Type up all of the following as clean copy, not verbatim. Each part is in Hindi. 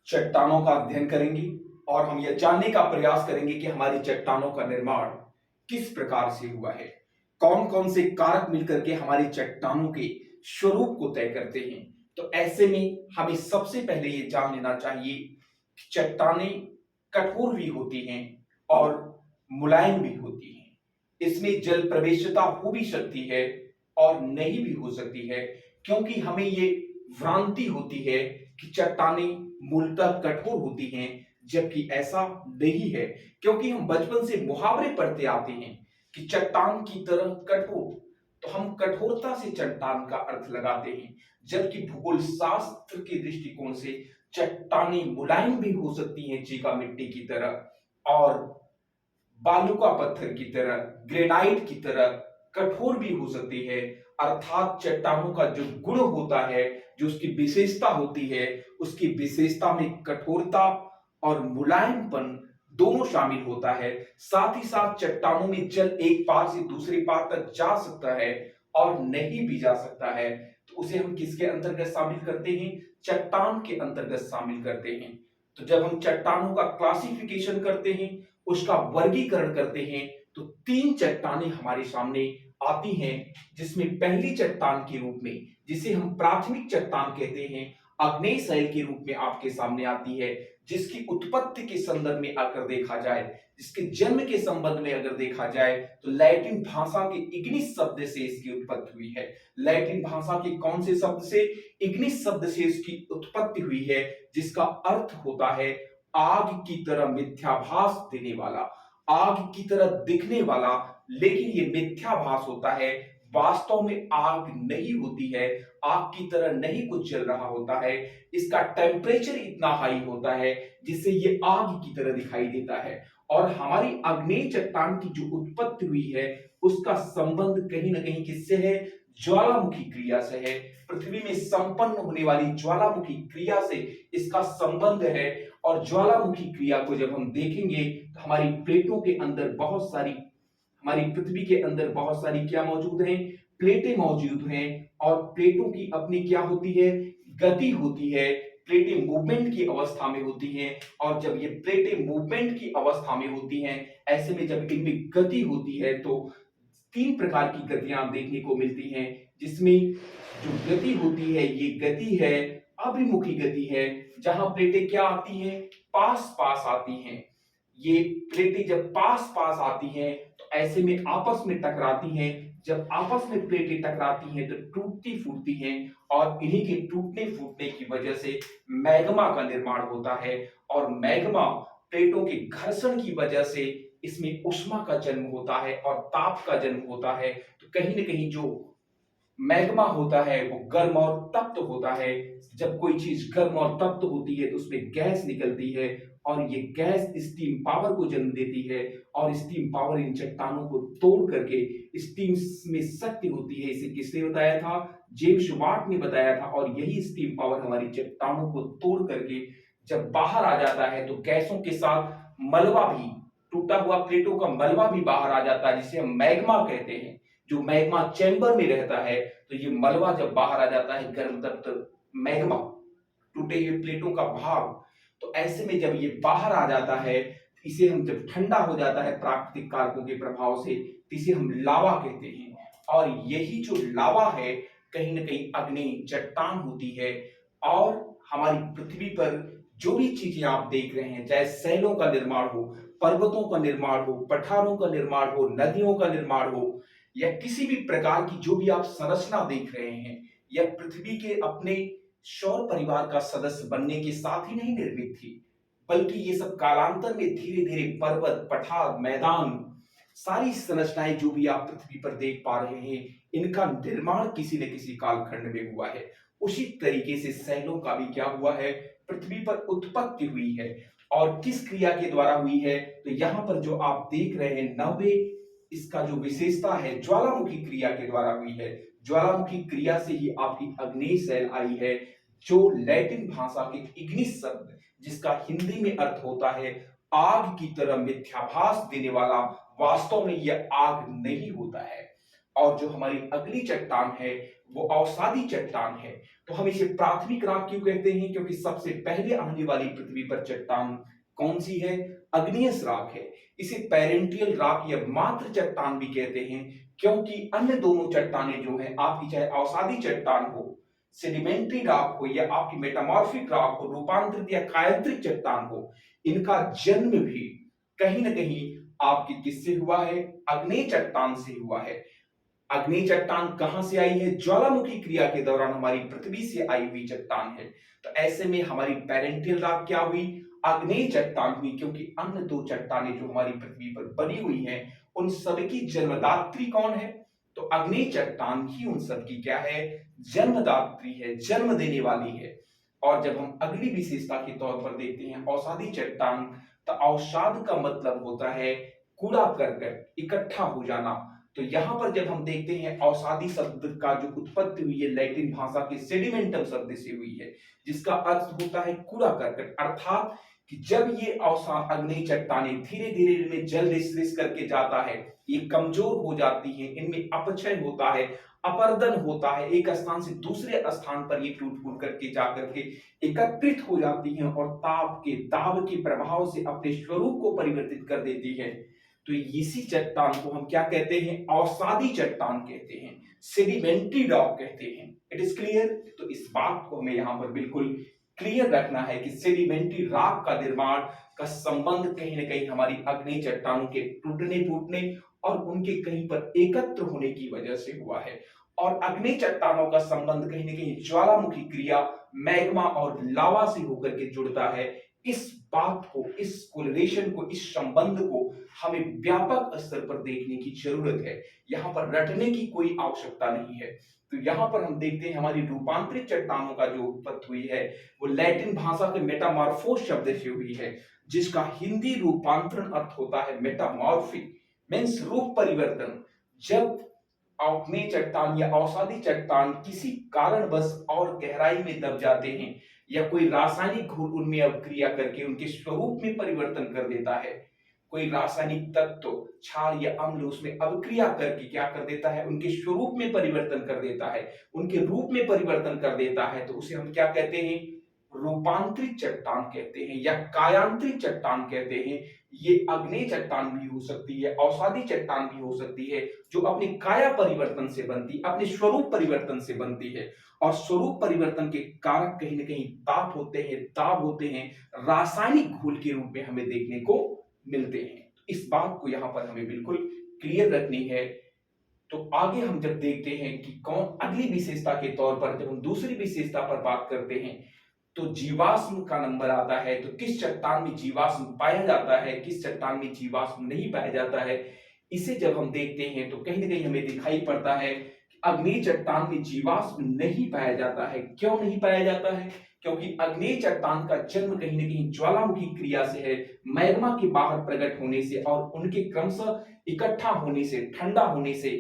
चट्टानों का अध्ययन करेंगे और हम यह जानने का प्रयास करेंगे कि हमारी चट्टानों का निर्माण किस प्रकार से हुआ है। कौन कौन से कारक मिलकर के हमारी चट्टानों के स्वरूप को तय करते हैं। तो ऐसे में हमें सबसे पहले ये जान लेना चाहिए कि चट्टानें कठोर भी होती हैं और मुलायम भी होती हैं। इसमें जल प्रवेशता हो भी सकती है और नहीं भी हो सकती है, क्योंकि हमें ये भ्रांति होती है कि चट्टानें मूलतः कठोर होती हैं, जबकि ऐसा नहीं है। क्योंकि हम बचपन से मुहावरे पढ़ते आते हैं कि चट्टान की तरह कठोर, तो हम कठोरता से चट्टान का अर्थ लगाते हैं, जबकि भूगोल शास्त्र के दृष्टिकोण से चट्टानें मुलायम भी हो सकती हैं, चीका मिट्टी की तरह और बालूका पत्थर की तरह, ग्रेनाइट की तरह कठोर भी हो सकती है। अर्थात चट्टानों का जो गुण होता है, जो उसकी विशेषता होती है, उसकी विशेषता में कठोरता और मुलायमपन दोनों शामिल होता है। साथ ही साथ चट्टानों में जल एक पार से दूसरे पार तक जा सकता है और नहीं भी जा सकता है, तो उसे हम किसके अंतर्गत शामिल करते हैं? चट्टान के अंतर्गत शामिल करते हैं। तो जब हम चट्टानों का क्लासिफिकेशन करते हैं, उसका वर्गीकरण करते हैं, तो तीन चट्टानें हमारे सामने आती हैं, जिसमें पहली चट्टान के रूप में, जिसे हम प्राथमिक चट्टान कहते हैं, आग्नेय शैल के रूप में आपके सामने आती है, जिसकी उत्पत्ति के संदर्भ में अगर देखा जाए, जिसके जन्म के संबंध में अगर देखा जाए, तो लैटिन भाषा के इग्निस शब्द से इसकी उत्पत्ति हुई है। लैटिन भाषा के कौन से शब्द से? इग्निस शब्द से इसकी उत्पत्ति हुई है, जिसका अर्थ होता है आग की तरह मिथ्याभास देने वाला, आग की तरह दिखने वाला, लेकिन ये मिथ्याभास होता है। वास्तव में आग नहीं होती है, आग की तरह नहीं कुछ जल रहा होता है। इसका टेम्परेचर इतना हाई होता है जिससे ये आग की तरह दिखाई देता है। और हमारी आग्नेय चट्टान की जो उत्पत्ति हुई है, उसका संबंध कहीं ना कहीं किससे है? ज्वालामुखी क्रिया से है। पृथ्वी में संपन्न होने वाली ज्वालामुखी क्रिया से इसका संबंध है। और ज्वालामुखी क्रिया को जब हम देखेंगे, तो हमारी प्लेटों के अंदर बहुत सारी, हमारी पृथ्वी के अंदर बहुत सारी क्या मौजूद हैं? प्लेटें मौजूद हैं। और प्लेटों की अपनी क्या होती है? गति होती है। प्लेटें मूवमेंट की अवस्था में होती हैं। और जब ये प्लेटें मूवमेंट की अवस्था में होती हैं, ऐसे में जब इनमें गति होती है, तो तीन प्रकार की गतियां देखने को मिलती हैं, जिसमें जो गति होती है, ये गति है अभिमुखी गति है, जहां प्लेटें क्या आती हैं? पास पास आती हैं। ये प्लेटें जब पास पास आती हैं, तो ऐसे में आपस में टकराती हैं। जब आपस में प्लेटें टकराती हैं, तो टूटती फूटती हैं, और इन्हीं के टूटने फूटने की वजह से मैग्मा का निर्माण होता है। और मैग्मा प्लेटों के घर्षण की वजह से इसमें ऊष्मा का जन्म होता है और ताप का जन्म होता है। तो कहीं ना कहीं जो मैग्मा होता है वो गर्म और तप्त होता है। जब कोई चीज गर्म और तप्त होती है, तो उसमें गैस निकलती है, और ये गैस स्टीम पावर को जन्म देती है। और स्टीम पावर इन चट्टानों को तोड़ करके, स्टीम में शक्ति होती है। इसे किसने बताया था? जेम्स वाट ने बताया था। और यही स्टीम पावर हमारी चट्टानों को तोड़ करके जब बाहर आ जाता है, तो गैसों के साथ मलबा भी, टूटा हुआ प्लेटों का मलबा भी बाहर आ जाता है, जिसे हम मैग्मा कहते हैं। जो मैग्मा चैम्बर में रहता है, तो ये मलबा जब बाहर आ जाता है, गर्म तप्त मैग्मा, टूटे हुए प्लेटों का भाग, तो ऐसे में जब ये बाहर आ जाता है, इसे हम, जब ठंडा हो जाता है प्राकृतिक कारकों के प्रभाव से, तो इसे हम लावा कहते हैं। और यही जो लावा है, कहीं ना कहीं अग्नि चट्टान होती है। और हमारी पृथ्वी पर जो भी चीजें आप देख रहे हैं, चाहे शैलों का निर्माण हो, पर्वतों का निर्माण हो, पठारों का निर्माण हो, नदियों का निर्माण हो, या किसी भी प्रकार की जो भी आप संरचना देख रहे हैं, यह पृथ्वी के अपने सौर परिवार का सदस्य बनने के साथ ही नहीं निर्मित थी, बल्कि ये सब कालांतर में धीरे धीरे पर्वत, पठार, मैदान, सारी संरचनाएं जो भी आप पृथ्वी पर देख पा रहे हैं, इनका निर्माण किसी न किसी कालखंड में हुआ है। उसी तरीके से शैलों का भी क्या हुआ है? पृथ्वी पर उत्पत्ति हुई है। और किस क्रिया के द्वारा हुई है? तो यहां पर जो आप देख रहे हैं, 90, इसका जो विशेषता है, ज्वालामुखी क्रिया के द्वारा हुई है। ज्वालामुखी क्रिया से ही आपकी अग्नेय शैल आई है, जो लैटिन भाषा के इग्निस शब्द, जिसका हिंदी में अर्थ होता है आग की तरह मिथ्याभास देने वाला, वास्तव में यह आग नहीं होता है। और जो हमारी अगली चट्टान है, वो अवसादी चट्टान है। तो हम इसे प्राथमिक राख क्यों कहते हैं? क्योंकि सबसे पहले आने वाली पृथ्वी पर चट्टान कौन सी है? अग्नियस राख है। इसे पेरेंटियल राख या मातृ चट्टान भी कहते हैं, क्योंकि अन्य दोनों चट्टानें जो है आपकी, चाहे अवसादी चट्टान हो, सेडिमेंट्री राख हो, या आपकी मेटामॉर्फिक राख हो, रूपांतरित या कायांतरिक चट्टान हो, इनका जन्म भी कहीं ना कहीं आपकी किससे हुआ है? अग्नेय चट्टान से हुआ है। अग्नि चट्टान कहां से आई है? ज्वालामुखी क्रिया के दौरान हमारी पृथ्वी से आई हुई चट्टान है। तो ऐसे में हमारी पेरेंटियल रॉक क्या हुई? अग्नेय चट्टान हुई, क्योंकि अन्य दो चट्टानें जो हमारी पृथ्वी पर बनी हुई हैं, उन सबकी जन्मदात्री कौन है? तो अग्नेय चट्टान ही उन सबकी क्या है? जन्मदात्री है, जन्म देने वाली है। और जब हम अगली विशेषता के तौर पर देखते हैं अवसादी चट्टान, तो अवसाद का मतलब होता है कूड़ा करकट इकट्ठा हो जाना। तो यहां पर जब हम देखते हैं अवसादी शब्द का जो उत्पत्ति हुई है लैटिन भाषा के सेडिमेंटम शब्द से हुई है, जिसका अर्थ होता है कूड़ा करकट। अर्थात कि जब ये अवसाद अग्नि चट्टानें धीरे धीरे इनमें जल रिस रिस करके जाता है, ये कमजोर हो जाती हैं, इनमें अपक्षय होता है, अपर्दन होता है, एक स्थान से दूसरे स्थान पर ये टूट फूट करके जाकर के एकत्रित हो जाती हैं और ताप के दाब के प्रभाव से अपने स्वरूप को परिवर्तित कर देती है। तो इसी चट्टान को हम क्या कहते हैं? अवसादी चट्टान कहते हैं, सेडिमेंट्री रॉक कहते हैं। It is clear? तो इस बात को हमें यहां पर बिल्कुल क्लियर रखना है कि सेडिमेंट्री रॉक का निर्माण का संबंध कहीं ना कहीं हमारी अग्नि चट्टानों के टूटने फूटने और उनके कहीं पर एकत्र होने की वजह से हुआ है। और अग्नि चट्टानों का संबंध कहीं ना कहीं ज्वालामुखी क्रिया, मैग्मा और लावा से होकर के जुड़ता है। इस बात को, इस कोरिलेशन को, इस संबंध को हमें व्यापक स्तर पर देखने की जरूरत है। यहां पर रटने की कोई आवश्यकता नहीं है। तो यहां पर हम देखते हैं हमारी रूपांतरित चट्टानों का जो उत्पत्ति हुई है वो लैटिन भाषा के मेटामॉर्फोस शब्द से हुई है, जिसका हिंदी रूपांतरण अर्थ होता है मेटामॉर्फिक, मीन्स रूप परिवर्तन। जब अग्नि चट्टान या अवसादी चट्टान किसी कारणवश और गहराई में दब जाते हैं या कोई रासायनिक घूल उनमें अवक्रिया करके उनके स्वरूप में परिवर्तन कर देता है, कोई रासायनिक तत्व क्षार या अम्ल उसमें अवक्रिया करके क्या कर देता है? उनके स्वरूप में परिवर्तन कर देता है, उनके रूप में परिवर्तन कर देता है, तो उसे हम क्या कहते हैं? रूपांतरित चट्टान कहते हैं या कायांतरित चट्टान कहते हैं। ये अग्नि चट्टान भी हो सकती है, अवसादी चट्टान भी हो सकती है, जो अपनी काया परिवर्तन से बनती, अपने स्वरूप परिवर्तन से बनती है। और स्वरूप परिवर्तन के कारक कहीं ना कहीं ताप होते हैं, दाब होते हैं, रासायनिक घोल के रूप में हमें देखने को मिलते हैं। तो इस बात को यहां पर हमें बिल्कुल क्लियर रखनी है। तो आगे हम जब देखते हैं कि कौन अगली विशेषता के तौर पर, जब हम दूसरी विशेषता पर बात करते हैं, तो जीवाश्म का नंबर आता है। तो किस चट्टान में जीवाश्म पाया जाता है, किस चट्टान में जीवाश्म नहीं पाया जाता है, इसे जब हम देखते हैं तो कहीं ना कहीं हमें दिखाई पड़ता है कि अग्नि चट्टान में जीवाश्म नहीं पाया जाता है। क्यों नहीं पाया जाता है? क्योंकि अग्नि चट्टान का जन्म कहीं ना कहीं ज्वालामुखी क्रिया से है, मैग्मा के बाहर प्रकट होने से और उनके क्रमशः इकट्ठा होने से, ठंडा होने से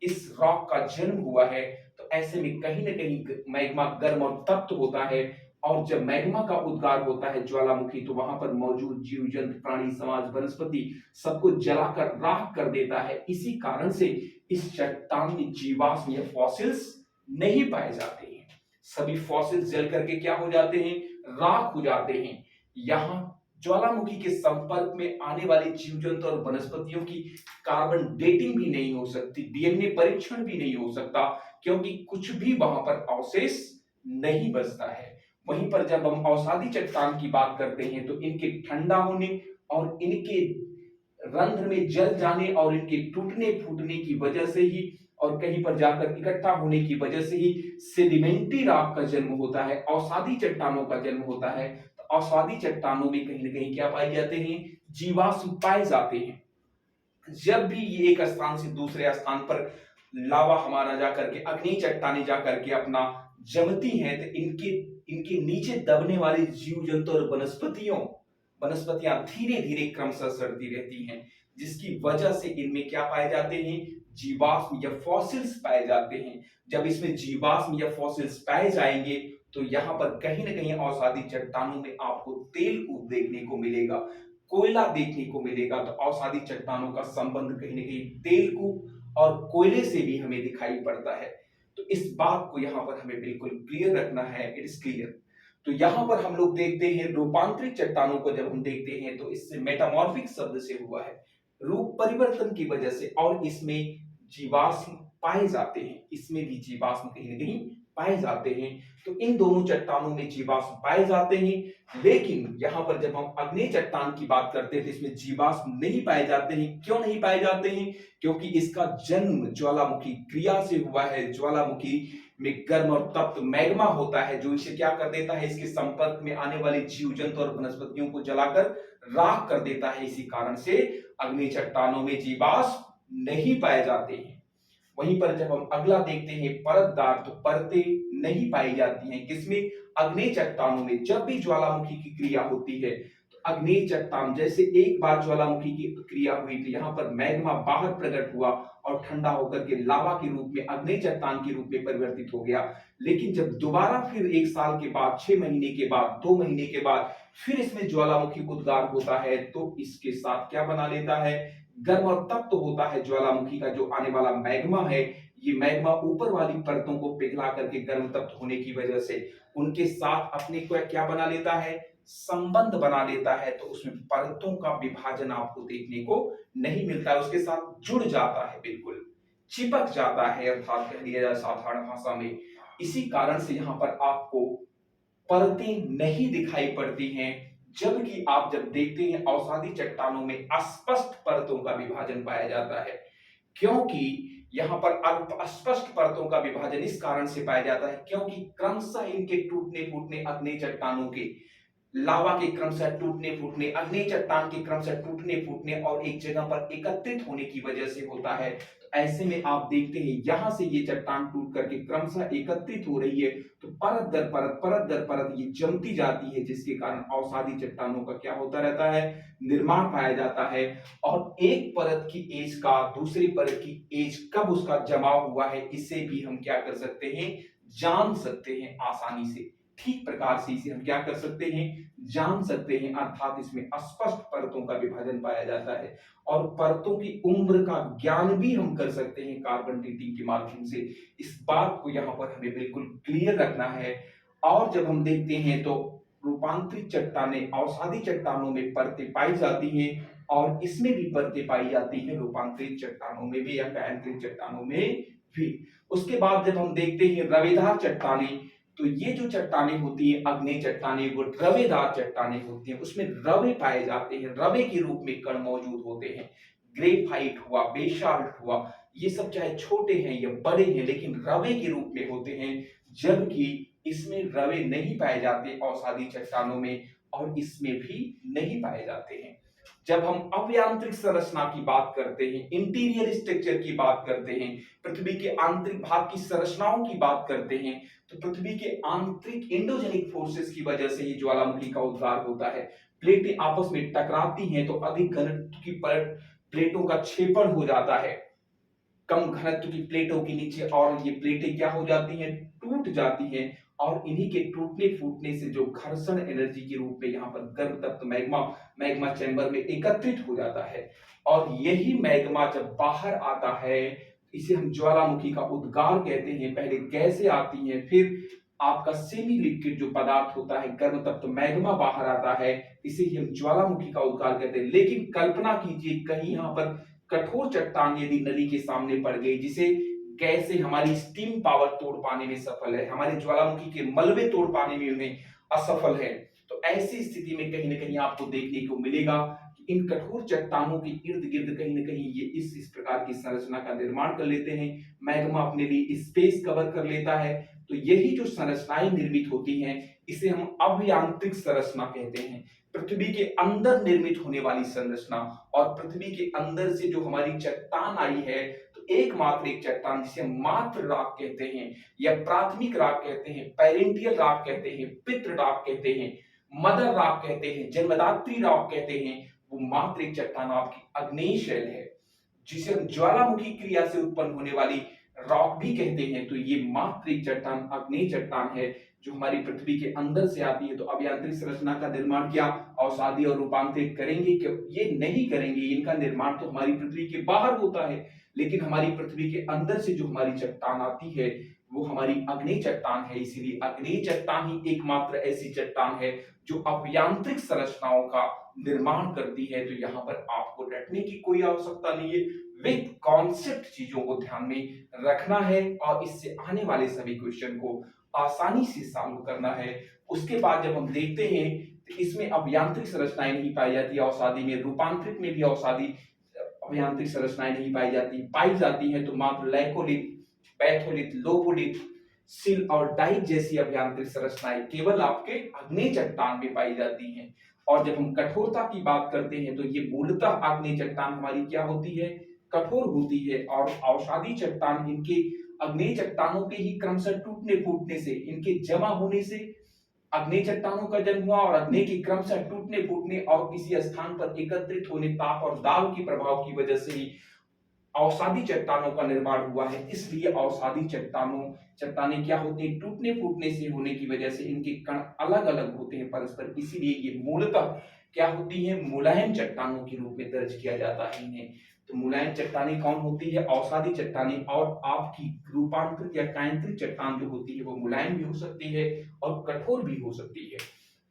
इस रॉक का जन्म हुआ है। तो ऐसे में कहीं ना कहीं मैग्मा गर्म और तप्त होता है, और जब मैग्मा का उद्गार होता है ज्वालामुखी, तो वहां पर मौजूद जीव जंतु, प्राणी समाज, वनस्पति सबको जलाकर राख कर देता है। इसी कारण से इस चट्टान में जीवाश्म या फॉसिल्स नहीं पाए जाते हैं। सभी फॉसिल्स जल करके क्या हो जाते हैं? राख हो जाते हैं। यहाँ ज्वालामुखी के संपर्क में आने वाले जीव जंतु और वनस्पतियों की कार्बन डेटिंग भी नहीं हो सकती, डीएनए परीक्षण भी नहीं हो सकता, क्योंकि कुछ भी वहां पर अवशेष नहीं बचता है। वहीं पर जब हम अवसादी चट्टान की बात करते हैं तो इनके ठंडा होने और इनके रंध्र में जल जाने और इनके टूटने फूटने की वजह से ही और कहीं पर जाकर इकट्ठा होने की वजह से ही सेडिमेंट्री रॉक का जन्म होता है, अवसादी चट्टानों का जन्म होता है। तो अवसादी चट्टानों में कहीं ना कहीं क्या पाए जाते हैं? जीवाश्म पाए जाते हैं। जब भी ये एक स्थान से दूसरे स्थान पर लावा हमारा जाकर के, अग्नि चट्टाने जाकर के अपना जमती हैं, तो इनके इनके नीचे दबने वाले जीव जंतु और वनस्पतियां धीरे धीरे क्रमशः सड़ती रहती हैं, जिसकी वजह से इनमें क्या पाए जाते हैं? जीवाश्म या फॉसिल्स पाए जाते हैं। जब इसमें जीवाश्म या फॉसिल्स पाए जाएंगे तो यहाँ पर कहीं ना कहीं अवसादी चट्टानों में आपको तेल कूप देखने को मिलेगा, कोयला देखने को मिलेगा। तो अवसादी चट्टानों का संबंध कहीं ना कहीं तेल कूप और कोयले से भी हमें दिखाई पड़ता है। तो इस बात को यहाँ पर हमें बिल्कुल क्लियर रखना है, इट इज क्लियर। तो यहाँ पर हम लोग देखते हैं रूपांतरित चट्टानों को जब हम देखते हैं तो इससे मेटामॉर्फिक शब्द से हुआ है, रूप परिवर्तन की वजह से, और इसमें जीवाश्म पाए जाते हैं, इसमें भी जीवाश्म कहीं ना कहीं पाए जाते हैं। तो इन दोनों चट्टानों में जीवाश्म पाए जाते हैं, लेकिन यहाँ पर जब हम अग्नेय चट्टान की बात करते हैं तो इसमें जीवाश्म नहीं पाए जाते हैं। क्यों नहीं पाए जाते हैं? क्योंकि इसका जन्म ज्वालामुखी क्रिया से हुआ है। ज्वालामुखी में गर्म और तप्त मैग्मा होता है जो इसे क्या कर देता है, इसके संपर्क में आने वाले जीव जंतु और वनस्पतियों को जलाकर राख कर देता है। इसी कारण से अग्नि चट्टानों में जीवाश्म नहीं पाए जाते हैं। वहीं पर जब हम अगला देखते हैं परतदार, तो परतें नहीं पाई जाती हैं किसमें? अग्नेय चट्टानों में। जब भी ज्वालामुखी की क्रिया होती है तो अग्नेय चट्टान, जैसे एक बार ज्वालामुखी की क्रिया हुई तो यहाँ पर मैग्मा बाहर प्रकट हुआ और ठंडा होकर के लावा के रूप में, अग्नेय चट्टान के रूप में परिवर्तित हो गया। लेकिन जब दोबारा फिर 1 साल के बाद, 6 महीने के बाद, 2 महीने के बाद फिर इसमें ज्वालामुखी उद्गार होता है तो इसके साथ क्या बना लेता है? गर्म और तप्त होता है ज्वालामुखी का जो आने वाला मैग्मा है। ये मैग्मा ऊपर वाली परतों को पिघला करके गर्म तप्त होने की वजह से उनके साथ अपने को क्या बना लेता है? संबंध बना लेता है। तो उसमें परतों का विभाजन आपको देखने को नहीं मिलता है, उसके साथ जुड़ जाता है, बिल्कुल चिपक जाता है, अर्थात कह दिया जाए साधारण भाषा में। इसी कारण से यहाँ पर आपको परतें नहीं दिखाई पड़ती हैं, जबकि आप जब देखते हैं अवसादी चट्टानों में स्पष्ट परतों का विभाजन पाया जाता है। क्योंकि यहाँ पर अस्पष्ट परतों का विभाजन इस कारण से पाया जाता है क्योंकि क्रमशः इनके टूटने फूटने, अग्नेय चट्टानों के लावा के क्रमशः टूटने फूटने, अग्नेय चट्टान के क्रमशः टूटने फूटने और एक जगह पर एकत्रित होने की वजह से होता है। तो ऐसे में आप देखते हैं यहां से ये चट्टान टूट करके क्रमशः एकत्रित हो रही है, तो परत दर परत, परत दर परत ये जमती जाती है, जिसके कारण अवसादी चट्टानों का क्या होता रहता है? निर्माण पाया जाता है। और एक परत की एज का दूसरी परत की एज कब उसका जमाव हुआ है, इसे भी हम क्या कर सकते हैं? जान सकते हैं आसानी से। ठीक प्रकार से इसे हम क्या कर सकते हैं? जान सकते हैं, अर्थात इसमें स्पष्ट परतों का विभाजन पाया जाता है और परतों की उम्र का ज्ञान भी हम कर सकते हैं कार्बन डेटिंग के माध्यम से। इस बात को यहाँ पर हमें बिल्कुल क्लियर रखना है। और जब हम देखते हैं तो रूपांतरित चट्टानें, अवसादी चट्टानों में परतें पाई जाती हैं और इसमें भी परतें पाई जाती हैं, रूपांतरित चट्टानों में भी या कायांतरित चट्टानों में भी। उसके बाद जब हम देखते हैं रवेदार चट्टानें, तो ये जो चट्टानें होती है अग्नेय चट्टानें, वो रवेदार चट्टानें होती हैं, उसमें रवे पाए जाते हैं, रवे के रूप में कण मौजूद होते हैं। ग्रेफाइट हुआ, बेसाल्ट हुआ, ये सब चाहे छोटे हैं या बड़े हैं लेकिन रवे के रूप में होते हैं, जबकि इसमें रवे नहीं पाए जाते अवसादी चट्टानों में और इसमें भी नहीं पाए जाते हैं। जब हम अवयांत्रिक संरचना की बात करते हैं, इंटीरियर स्ट्रक्चर की बात करते हैं, पृथ्वी के आंतरिक भाग की संरचनाओं की बात करते हैं, तो पृथ्वी के आंतरिक एंडोजेनिक फोर्सेस की वजह से ही ज्वालामुखी का उद्गार होता है। प्लेटें आपस में टकराती हैं तो अधिक घनत्व की प्लेटों का क्षेपण हो जाता है, कम घनत्व की प्लेटों के नीचे, और ये प्लेटें क्या हो जाती हैं? टूट जाती हैं और इन्हीं के टूटने फूटने से जो घर्षण एनर्जी के रूप में यहाँ पर गर्म तप्त मैग्मा चैम्बर में एकत्रित हो जाता है और यही मैग्मा जब बाहर आता है, इसे हम ज्वालामुखी का उद्गार कहते हैं। पहले गैसें आती हैं, फिर आपका सेमी लिक्विड जो पदार्थ होता है, गर्म तप्त मैग्मा बाहर आता है, इसे ही हम ज्वालामुखी का उद्गार कहते हैं। लेकिन कल्पना कीजिए कहीं यहाँ पर कठोर चट्टान यदि नली के सामने पड़ गई, जिसे कैसे हमारी स्टीम पावर तोड़ पाने में सफल है, हमारे ज्वालामुखी के मलबे तोड़ पाने में उन्हें असफल है, तो ऐसी स्थिति में कहीं ना कहीं आपको देखने को मिलेगा कि इन कठोर चट्टानों के इर्द गिर्द कहीं ना कहीं ये इस प्रकार की संरचना का निर्माण कर लेते हैं। मैग्मा अपने लिए स्पेस कवर कर लेता है। तो यही जो संरचनाएं निर्मित होती हैं, इसे हम अभयांत्रिक संरचना कहते हैं। पृथ्वी के अंदर निर्मित होने वाली संरचना, और पृथ्वी के अंदर से जो हमारी चट्टान आई है, तो एकमात्र एक चट्टान जिसे हम मात्र राख कहते हैं या प्राथमिक राख कहते हैं, पेरेंटियल राख कहते हैं, पितृ राख कहते हैं, मदर राख कहते हैं, जन्मदात्री राख कहते हैं, वो मात्र एक चट्टान आपकी अग्नेय शैल है, जिसे हम ज्वालामुखी क्रिया से उत्पन्न होने वाली रॉक भी कहते हैं। तो ये मात्र एक चट्टान अग्नेय चट्टान है जो हमारी पृथ्वी के अंदर से आती है। तो अभयांतरिक संरचना का निर्माण क्या अवसादी और रूपांतरित करेंगे? क्यों ये नहीं करेंगे, इनका निर्माण तो हमारी पृथ्वी के बाहर होता है, लेकिन हमारी पृथ्वी के अंदर से जो हमारी चट्टान आती है, वो हमारी अग्नेय चट्टान है। इसीलिए अग्नेय चट्टान ही एकमात्र ऐसी चट्टान है जो अभियांत्रिक संरचनाओं का निर्माण करती है। तो यहाँ पर आपको रटने की कोई आवश्यकता नहीं है, विद कॉन्सेप्ट चीजों को ध्यान में रखना है और इससे आने वाले सभी क्वेश्चन को आसानी से सॉल्व करना है। उसके बाद जब हम देखते हैं तो इसमें अभियांत्रिक संरचनाएं नहीं पाई जाती, अवसादी में रूपांतरित में भी अवसादी अभियांत्रिक संरचनाएं नहीं पाई जाती है तो मात्र लैकोलिथ, पैथोलिथ, लोबोलिथ, सिल और डाइक जैसी अभियांत्रिक संरचनाएं केवल आपके अग्नेय चट्टान में पाई जाती हैं। और जब हम कठोरता की बात करते हैं तो ये मूलतः अग्नेय चट्टान हमारी क्या होती है, कठोर होती है। और अवसादी चट्टान इनके अग्नेय चट्टानों के ही क्रमशः टूटने फूटने से, इनके जमा होने से अग्नेय चट्टानों का जन्म हुआ और अग्नि के क्रमशः टूटने फूटने और किसी स्थान पर एकत्रित होने, ताप और दाब के प्रभाव की वजह से ही अवसादी चट्टानों का निर्माण हुआ है। इसलिए अवसादी चट्टानें क्या होती हैं, टूटने फूटने से होने की वजह से इनके कण अलग अलग होते हैं परस्पर, इसीलिए ये मूलतः क्या होती है, मुलायम चट्टानों के रूप में दर्ज किया जाता है इन्हें। तो मुलायम चट्टानें कौन होती है, अवसादी चट्टानें। और आपकी रूपांतरित या कायांतरित चट्टान जो होती है वो मुलायम भी हो सकती है और कठोर भी हो सकती है।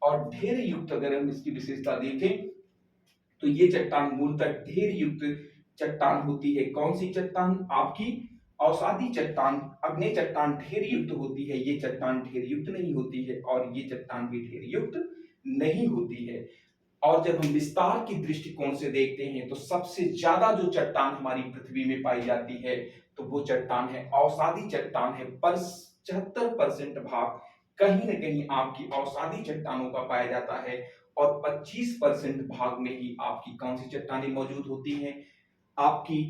और ढेर युक्त अगर हम इसकी विशेषता देखें तो ये चट्टान मूलतः ढेर युक्त चट्टान होती है। कौन सी चट्टान, आपकी अवसादी चट्टान। अग्नेय चट्टान ढेर युक्त होती है, ये चट्टान ढेर युक्त नहीं होती है और ये चट्टान भी ढेर युक्त नहीं होती है। और जब हम विस्तार की दृष्टिकोण से देखते हैं तो सबसे ज्यादा जो चट्टान हमारी पृथ्वी में पाई जाती है तो वो चट्टान है अवसादी चट्टान है। पर 75% भाग कहीं न कहीं आपकी अवसादी चट्टानों का पाया जाता है और 25% भाग में ही आपकी कौन सी चट्टानें मौजूद होती हैं, आपकी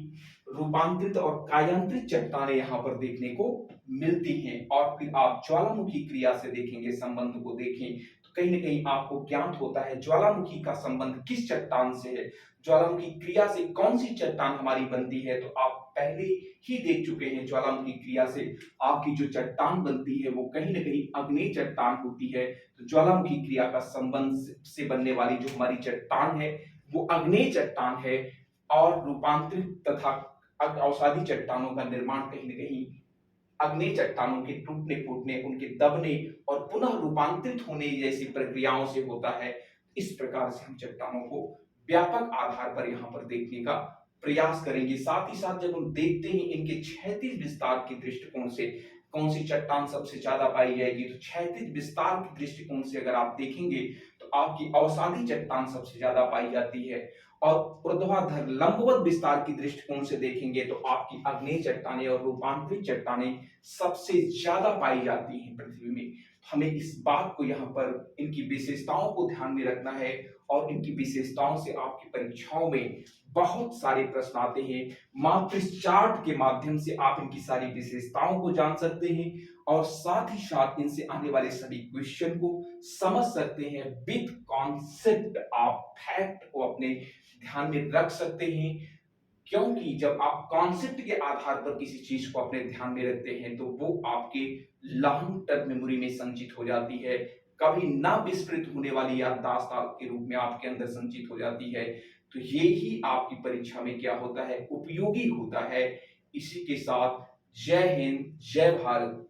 रूपांतरित और कायांतरित चट्टानें यहां पर देखने को मिलती हैं। और फिर आप ज्वालामुखी क्रिया से देखेंगे, संबंध को देखें तो कहीं ना कहीं आपको ज्ञात होता है ज्वालामुखी का संबंध किस चट्टान से है, ज्वालामुखी क्रिया से कौन सी चट्टान हमारी बनती है। तो आप पहले ही देख चुके हैं ज्वालामुखी क्रिया से आपकी जो चट्टान बनती है वो कहीं ना कहीं अग्नेय चट्टान होती है। तो ज्वालामुखी क्रिया का संबंध से बनने वाली जो हमारी चट्टान है वो अग्नेय चट्टान है। और रूपांतरित तथा अवसादी चट्टानों का निर्माण कहीं न कहीं अग्नेय चट्टानों के टूटने फूटने, उनके दबने और पुनः रूपांतरित होने जैसी प्रक्रियाओं से होता है। इस प्रकार से हम चट्टानों को व्यापक आधार पर यहाँ पर देखने का प्रयास करेंगे। साथ ही साथ जब हम देखते हैं इनके क्षैतिज विस्तार के दृष्टिकोण से कौन सी चट्टान सबसे ज्यादा पाई जाएगी, तो क्षैतिज विस्तार के दृष्टिकोण से अगर आप देखेंगे तो आपकी अवसादी चट्टान सबसे ज्यादा पाई जाती है। और ऊर्ध्वाधर लंबवत विस्तार की दृष्टिकोण से देखेंगे तो आपकी अग्नेय चट्टानें और रूपांतरित चट्टानें सबसे ज्यादा पाई जाती हैं पृथ्वी में। हमें इस बात को यहाँ पर इनकी विशेषताओं को ध्यान में रखना है और इनकी विशेषताओं से आपकी परीक्षाओं में बहुत सारे प्रश्न आते हैं। मात्र इस चार्ट के माध्यम से आप इनकी सारी विशेषताओं को जान सकते हैं और साथ ही साथ इनसे आने वाले सभी क्वेश्चन को समझ सकते हैं। विद कॉन्सेप्ट आप फैक्ट को अपने ध्यान में रख सकते हैं, क्योंकि जब आप कॉन्सेप्ट के आधार पर किसी चीज को अपने ध्यान में रखते हैं तो वो आपके लॉन्ग टर्म मेमोरी में संचित हो जाती है, कभी ना विस्मृत होने वाली याददाश्त के रूप में आपके अंदर संचित हो जाती है। तो ये ही आपकी परीक्षा में क्या होता है, उपयोगी होता है। इसी के साथ जय हिंद, जय भारत।